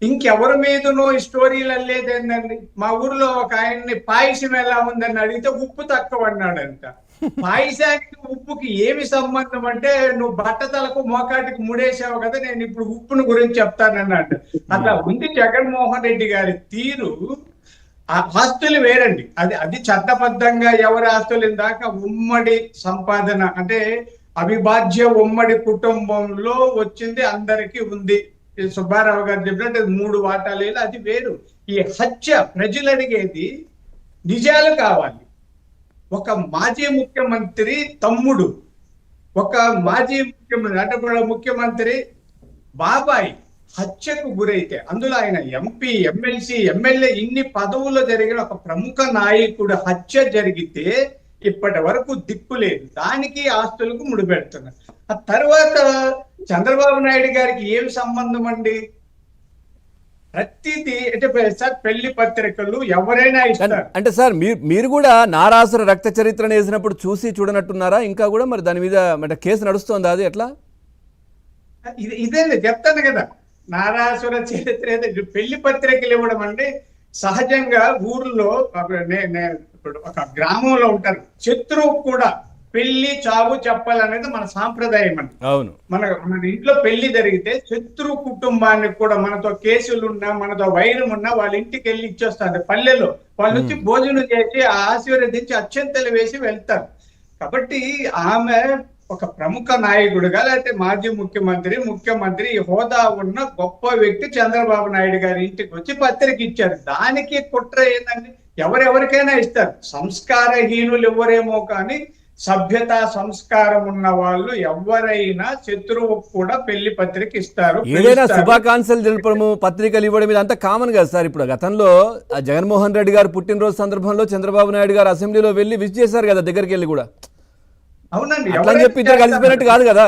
ఇంకెవరి మీదనో ఈ స్టోరీలు అల్లేదేందండి. మా ఊర్లో ఒక ఆయన్ని పాయసం ఎలా ఉందని అడిగితే ఉప్పు తక్కువ అన్నాడంట. పాయసానికి ఉప్పుకి ఏమి సంబంధం అంటే, నువ్వు బట్టతలకు మోకాటికి ముడేసావు కదా, నేను ఇప్పుడు ఉప్పును గురించి చెప్తానన్నాడు. అట్లా ఉంది జగన్మోహన్ రెడ్డి గారి తీరు. ఆ ఆస్తులు వేరండి, అది అది చట్టబద్ధంగా ఎవరి ఆస్తులు ఇందాక ఉమ్మడి సంపాదన అంటే అవిభాజ్య ఉమ్మడి కుటుంబంలో వచ్చింది అందరికీ ఉంది. సుబ్బారావు గారు చెప్పినట్టు 3 వాటాలు, అది వేరు. ఈ హత్య ప్రజలు అడిగేది నిజాలు కావాలి. ఒక మాజీ ముఖ్యమంత్రి తమ్ముడు, ఒక మాజీ ముఖ్యమంత్రి అంటే కూడా ముఖ్యమంత్రి బాబాయ్ హత్యకు గురైతే, అందులో ఆయన ఎంపీ, ఎమ్మెల్సీ, ఎమ్మెల్యే ఇన్ని పదవుల్లో జరిగిన ఒక ప్రముఖ నాయకుడు హత్య జరిగితే ఇప్పటి వరకు దిక్కు లేదు. దానికి ఆస్తులకు ముడిపెడుతున్నారు. ఆ తర్వాత చంద్రబాబు నాయుడు గారికి ఏం సంబంధం అండి? ప్రతిదీ అంటే సార్ పెళ్లి పత్రికలు ఎవరైనా ఇస్తారు. అంటే సార్ మీరు కూడా నారాసుర రక్త చరిత్రను వేసినప్పుడు చూసి చూడనట్టున్నారా? ఇంకా కూడా మరి దాని మీద అంటే కేసు నడుస్తోందా? అది ఎట్లా? ఇదే చెప్తాను కదా, నారాసుర చరిత్ర పెళ్లి పత్రికలు ఇవ్వడం అంటే సహజంగా ఊర్లో ఇప్పుడు ఒక గ్రామంలో ఉంటారు, శత్రువు కూడా పెళ్లి చావు చెప్పాలనేది మన సాంప్రదాయం అండి. అవును, మన ఇంట్లో పెళ్లి జరిగితే శత్రు కుటుంబానికి కూడా మనతో కేసులు ఉన్నా, మనతో వైరం ఉన్నా వాళ్ళ ఇంటికి వెళ్ళి ఇచ్చేస్తారు. పల్లెలో వాళ్ళు వచ్చి భోజనం చేసి ఆశీర్వదించి అక్షంతలు వేసి వెళ్తారు. కాబట్టి ఆమె ఒక ప్రముఖ నాయకుడుగా, లేకపోతే మాజీ ముఖ్యమంత్రి హోదా ఉన్న గొప్ప వ్యక్తి చంద్రబాబు నాయుడు గారి ఇంటికి వచ్చి పత్రిక ఇచ్చారు. దానికి కుట్ర ఏంటంటే ఎవరెవరికైనా ఇస్తారు, సంస్కారహీనులు ఎవరేమో కానీ సభ్యత సంస్కారం ఉన్న వాళ్ళు ఎవరైనా శత్రువుకు కూడా పెళ్లి పత్రిక ఇస్తారు. ఏదైనా శుభాకాంక్షలు తెలుపడము, పత్రికలు ఇవ్వడం ఇదంతా కామన్ కదా సార్. ఇప్పుడు గతంలో జగన్మోహన్ రెడ్డి గారు పుట్టినరోజు సందర్భంలో చంద్రబాబు నాయుడు గారు అసెంబ్లీలో వెళ్ళి విజ్ చేశారు కదా, దగ్గరికి వెళ్ళి కూడా. అవునండి, అట్లా చెప్పి ఇద్దరు కలిసిపోయినట్టు కాదు కదా.